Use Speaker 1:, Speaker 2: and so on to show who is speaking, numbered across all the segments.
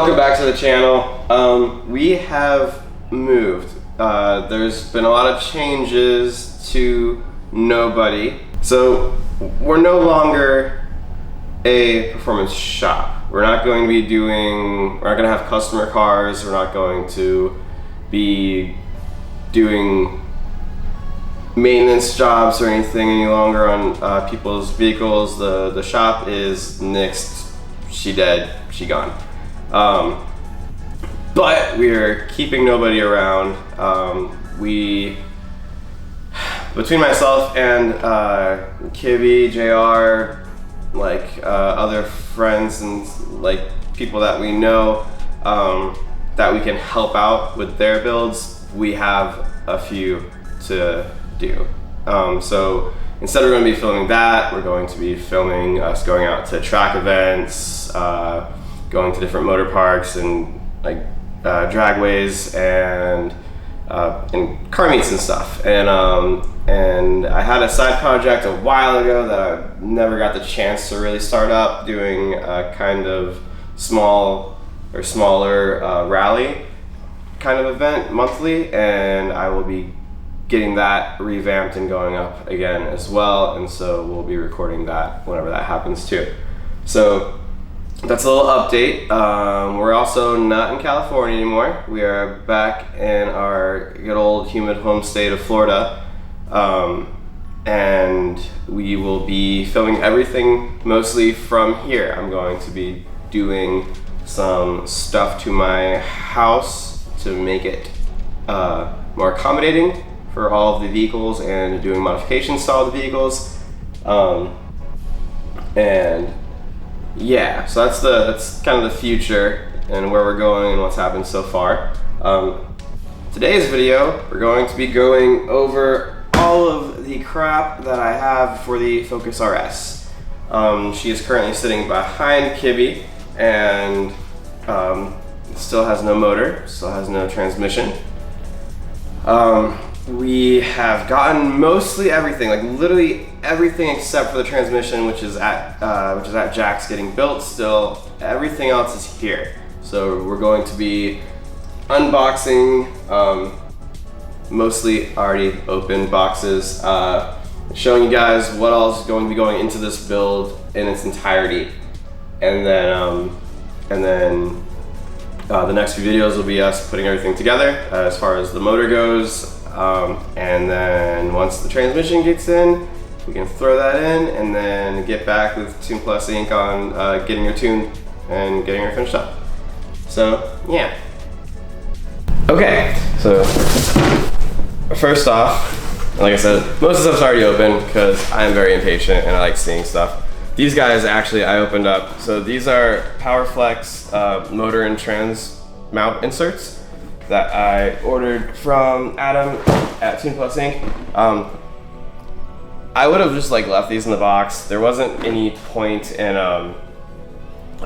Speaker 1: welcome back to the channel. We have moved. There's been a lot of changes to Nobody. So we're no longer a performance shop. We're not going to have customer cars. We're not going to be doing maintenance jobs or anything any longer on people's vehicles. The shop is nixed. She dead. She gone. But we're keeping Nobody around. Between myself and Kibby, JR, other friends and people that we know that we can help out with their builds, we have a few to do. So instead we're going to be filming that, we're going to be filming us going out to track events, going to different motor parks and dragways and car meets and stuff. And I had a side project a while ago that I never got the chance to really start up, doing a kind of smaller rally kind of event monthly, and I will be getting that revamped and going up again as well, and so we'll be recording that whenever that happens too. So that's a little update. We're also not in California anymore. We are back in our good old humid home state of Florida, and we will be filming everything mostly from here. I'm going to be doing some stuff to my house to make it more accommodating for all of the vehicles and doing modifications to all the vehicles. And yeah, so that's kind of the future and where we're going and what's happened so far. Today's video, we're going to be going over all of the crap that I have for the Focus RS. She is currently sitting behind Kibby and still has no motor, still has no transmission. We have gotten mostly everything, literally everything except for the transmission, which is at Jack's getting built still. Everything else is here. So we're going to be unboxing mostly already open boxes, showing you guys what else is going to be going into this build in its entirety, and then the next few videos will be us putting everything together as far as the motor goes. And then once the transmission gets in, we can throw that in and then get back with Tune Plus Inc. on getting her tuned and getting her finished up. So yeah. Okay, so first off, like I said, most of the stuff's already open because I am very impatient and I like seeing stuff. These guys actually I opened up. So these are PowerFlex motor and trans mount inserts that I ordered from Adam at Tune Plus Inc. I would have just left these in the box. There wasn't any point in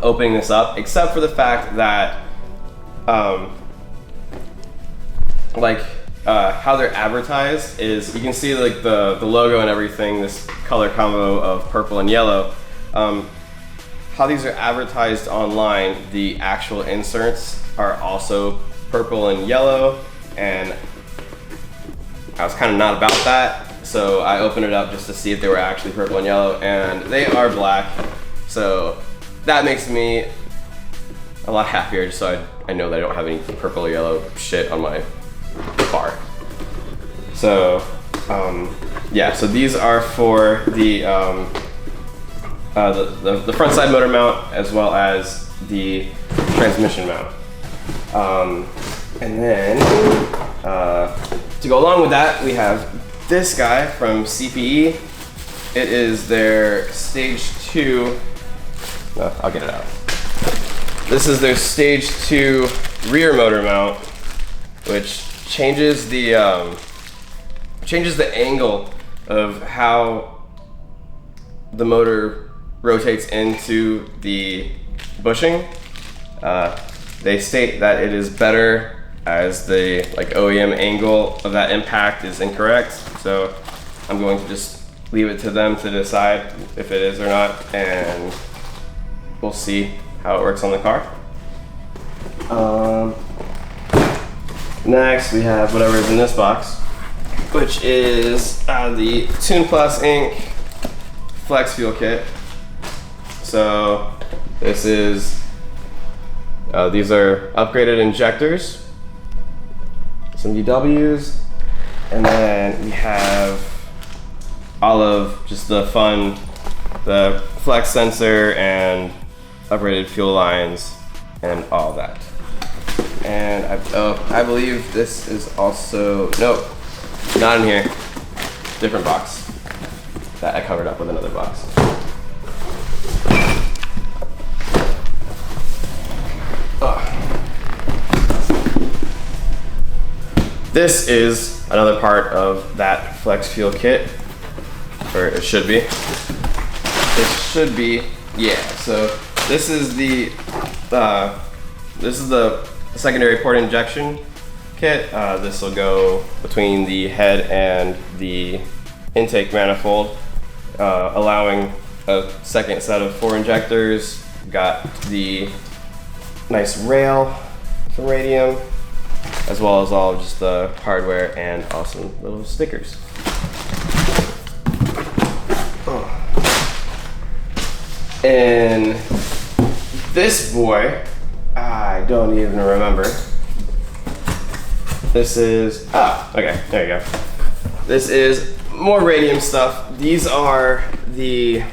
Speaker 1: opening this up, except for the fact that how they're advertised is, you can see the logo and everything, this color combo of purple and yellow. How these are advertised online, the actual inserts are also purple and yellow, and I was kind of not about that, so I opened it up just to see if they were actually purple and yellow, and they are black, so that makes me a lot happier, just so I know that I don't have any purple or yellow shit on my car. So yeah, so these are for the front side motor mount as well as the transmission mount. And then to go along with that, we have this guy from CPE. It is their stage 2. I'll get it out. This is their stage 2 rear motor mount, which changes the angle of how the motor rotates into the bushing. They state that it is better as the OEM angle of that impact is incorrect. So I'm going to just leave it to them to decide if it is or not, and we'll see how it works on the car. Next, we have whatever is in this box, which is the Tune Plus Inc. Flex Fuel Kit. So this is, these are upgraded injectors, some UWs, and then we have all of just the fun, the flex sensor and upgraded fuel lines and all that. And I believe this is also, nope, not in here. Different box that I covered up with another box. This is another part of that flex fuel kit, or it should be. It should be, yeah. So this is the secondary port injection kit. This will go between the head and the intake manifold, allowing a second set of 4 injectors. We've got the nice rail from Radium, as well as all of just the hardware and awesome little stickers. And this boy, I don't even remember. This is, okay, there you go. This is more Radium stuff. These are the,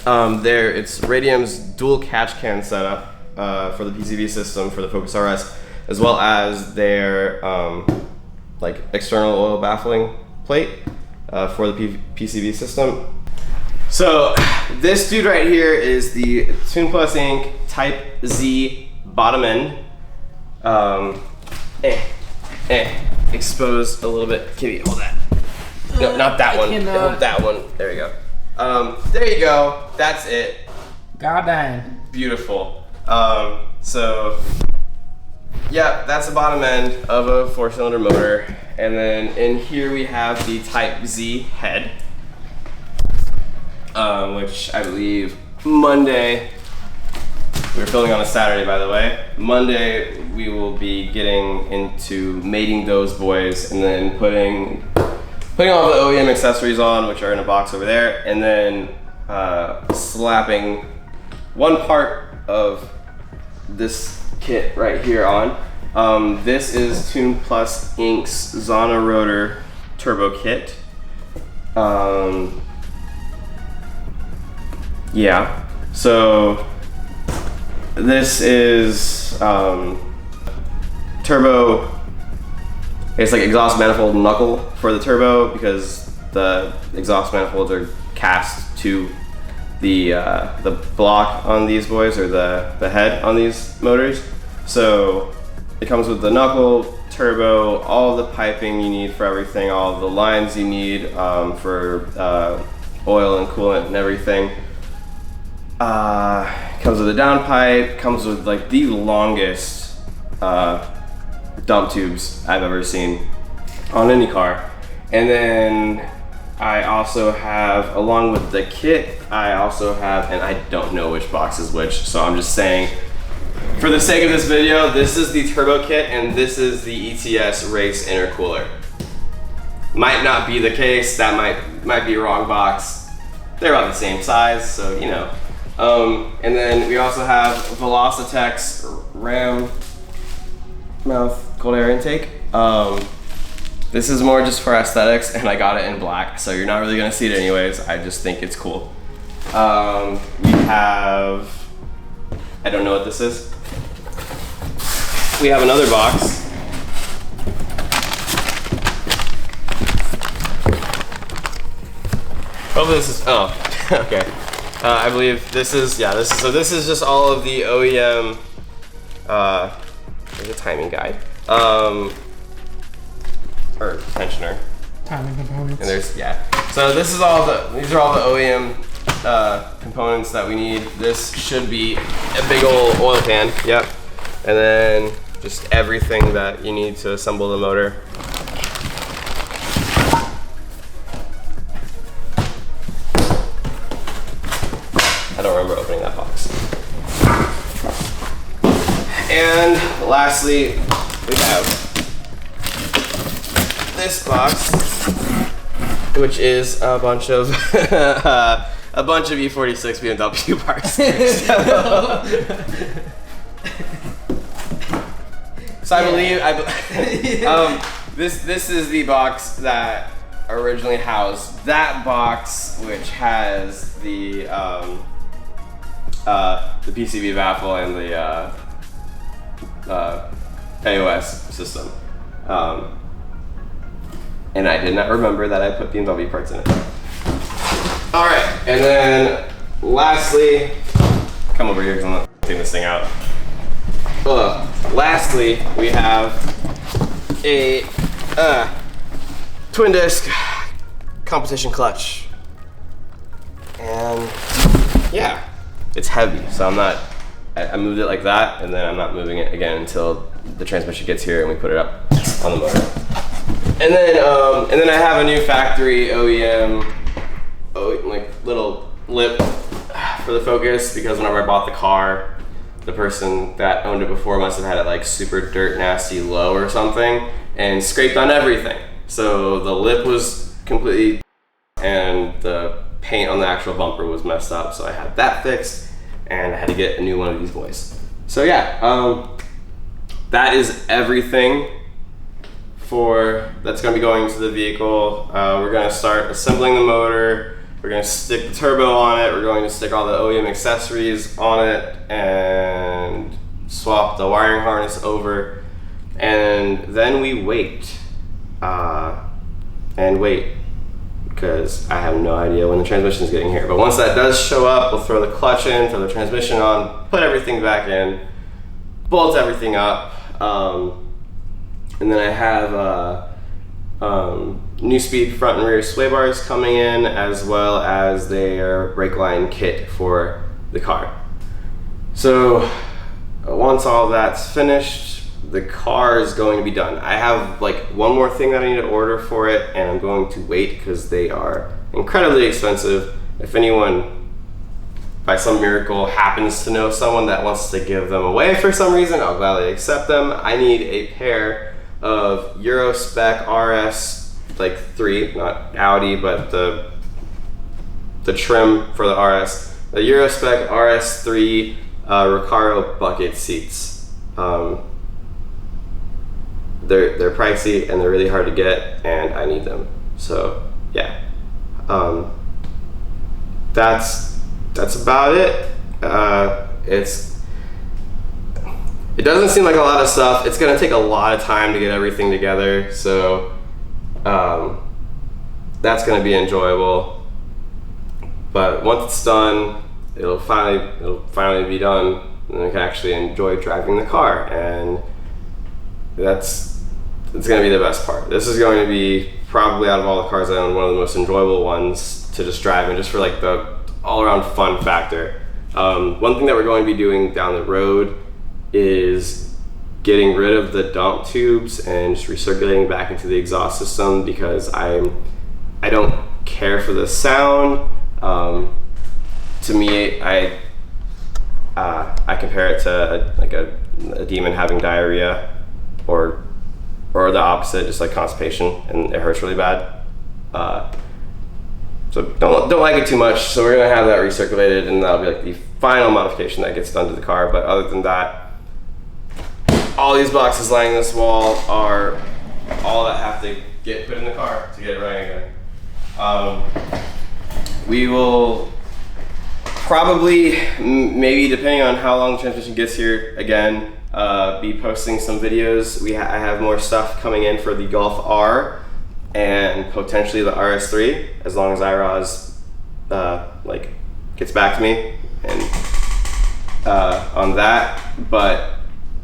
Speaker 1: it's Radium's dual catch can setup for the PCV system for the Focus RS, as well as their like external oil baffling plate for the PCV system. So this dude right here is the Tune Plus Inc. Type Z bottom end. Exposed a little bit. Kitty, hold that. No, not that one. Hold that one. There we go. There you go. That's it.
Speaker 2: God dang.
Speaker 1: Beautiful. So yeah, that's the bottom end of a 4-cylinder motor. And then in here we have the Type Z head, which I believe Monday, we're filming on a Saturday by the way, Monday we will be getting into mating those boys and then putting all the OEM accessories on, which are in a box over there, and then slapping one part of this kit right here on. This is Tune Plus Inc.'s Zana Rotor Turbo Kit. Yeah, so this is turbo, it's like exhaust manifold knuckle for the turbo, because the exhaust manifolds are cast to the block on these boys, or the head on these motors. So it comes with the knuckle, turbo, all the piping you need for everything, all the lines you need for oil and coolant and everything. Comes with a downpipe, comes with like the longest dump tubes I've ever seen on any car. And then I also have, along with the kit, I also have, and I don't know which box is which, so I'm just saying, for the sake of this video, this is the turbo kit and this is the ETS race intercooler. Might not be the case, that might be a wrong box. They're about the same size, so you know. And then we also have Velocitex Ram mouth cold air intake. This is more just for aesthetics, and I got it in black, so you're not really gonna see it anyways. I just think it's cool. We have, I don't know what this is. We have another box. Hopefully this is, oh, okay. I believe this is, yeah, this is just all of the OEM, there's a timing guide, or tensioner.
Speaker 2: Timing components.
Speaker 1: And there's, yeah. So this is all these are all the OEM components that we need. This should be a big old oil pan, yep. And then just everything that you need to assemble the motor. I don't remember opening that box. And lastly, we have this box, which is a bunch of E46 BMW parts. So I believe this is the box that originally housed that box, which has the PCB baffle and the AOS system. And I did not remember that I put BMW parts in it. All right, and then lastly, come over here because I'm not taking this thing out. Lastly, we have a twin disc competition clutch. And yeah, it's heavy, so I moved it like that, and then I'm not moving it again until the transmission gets here and we put it up on the motor. And then I have a new factory OEM, like little lip for the Focus, because whenever I bought the car, the person that owned it before must have had it like super dirt nasty low or something and scraped on everything. So the lip was completely, and the paint on the actual bumper was messed up. So I had that fixed, and I had to get a new one of these boys. So yeah, that is everything that's gonna be going to the vehicle. We're gonna start assembling the motor. We're gonna stick the turbo on it. We're going to stick all the OEM accessories on it and swap the wiring harness over. And then we wait, because I have no idea when the transmission is getting here. But once that does show up, we'll throw the clutch in, throw the transmission on, put everything back in, bolt everything up. And then I have new speed front and rear sway bars coming in, as well as their brake line kit for the car. So once all that's finished, the car is going to be done. I have like one more thing that I need to order for it, and I'm going to wait because they are incredibly expensive. If anyone by some miracle happens to know someone that wants to give them away for some reason, I'll gladly accept them. I need a pair of Euro spec RS, like 3, not Audi, but the trim for the RS. The Euro spec RS3 Recaro bucket seats. They're pricey and they're really hard to get, and I need them. So yeah, that's about it. It doesn't seem like a lot of stuff. It's gonna take a lot of time to get everything together, so that's gonna be enjoyable. But once it's done, it'll finally be done, and I can actually enjoy driving the car, and it's gonna be the best part. This is going to be probably, out of all the cars I own, one of the most enjoyable ones to just drive, and just for like the all-around fun factor. One thing that we're going to be doing down the road is getting rid of the dump tubes and just recirculating back into the exhaust system, because I don't care for the sound. To me, I compare it to a demon having diarrhea, or the opposite, just like constipation, and it hurts really bad. So don't like it too much. So we're gonna have that recirculated, and that'll be like the final modification that gets done to the car. But other than that, all these boxes lining this wall are all that have to get put in the car to get it running again. We will probably, maybe depending on how long the transmission gets here, again, be posting some videos. I have more stuff coming in for the Golf R and potentially the RS3, as long as IROS gets back to me and on that. But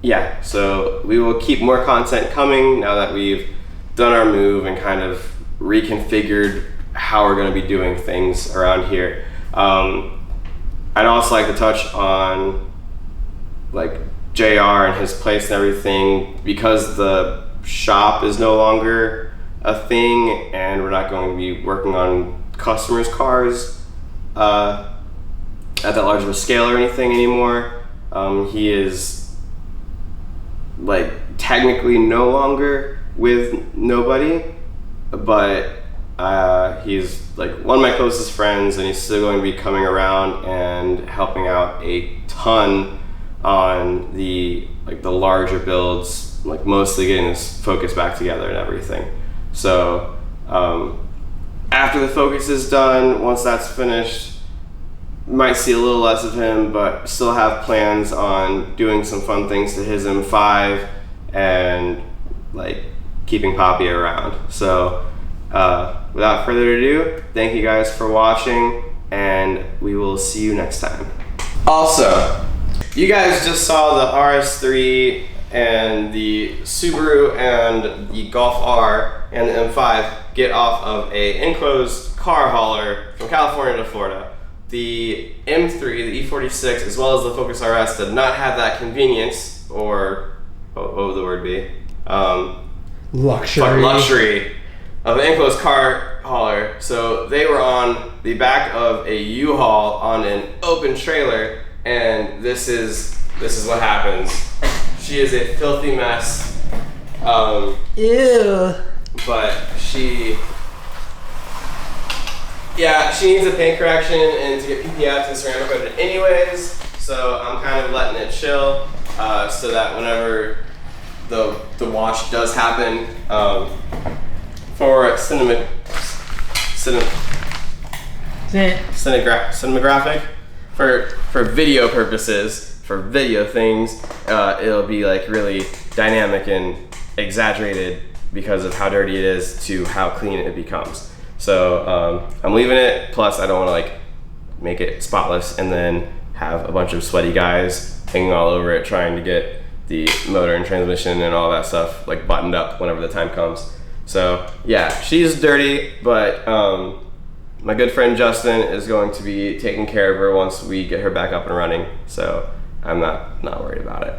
Speaker 1: yeah, so we will keep more content coming now that we've done our move and kind of reconfigured how we're going to be doing things around here. I'd also like to touch on like JR and his place and everything, because the shop is no longer a thing and we're not going to be working on customers' cars at that large of a scale or anything anymore. He is like technically no longer with nobody, but he's like one of my closest friends, and he's still going to be coming around and helping out a ton on the larger builds, like mostly getting this focus back together and everything. So after the focus is done, once that's finished, might see a little less of him, but still have plans on doing some fun things to his M5 and like keeping Poppy around. So without further ado, thank you guys for watching, and we will see you next time. Also, you guys just saw the RS3 and the Subaru and the Golf R and the M5 get off of a enclosed car hauler from California to Florida. The M3, the E46, as well as the Focus RS did not have that convenience, or what would the word be? Luxury of an enclosed car hauler. So they were on the back of a U-Haul on an open trailer, and this is what happens. She is a filthy mess.
Speaker 2: Ew.
Speaker 1: But she needs a paint correction and to get PPF and ceramic coated anyways. So I'm kind of letting it chill, so that whenever the wash does happen, for cinematographic, for video purposes, for video things, it'll be like really dynamic and exaggerated because of how dirty it is to how clean it becomes. So I'm leaving it, plus I don't want to like make it spotless and then have a bunch of sweaty guys hanging all over it trying to get the motor and transmission and all that stuff like buttoned up whenever the time comes. So yeah, she's dirty, but my good friend Justin is going to be taking care of her once we get her back up and running. So I'm not worried about it.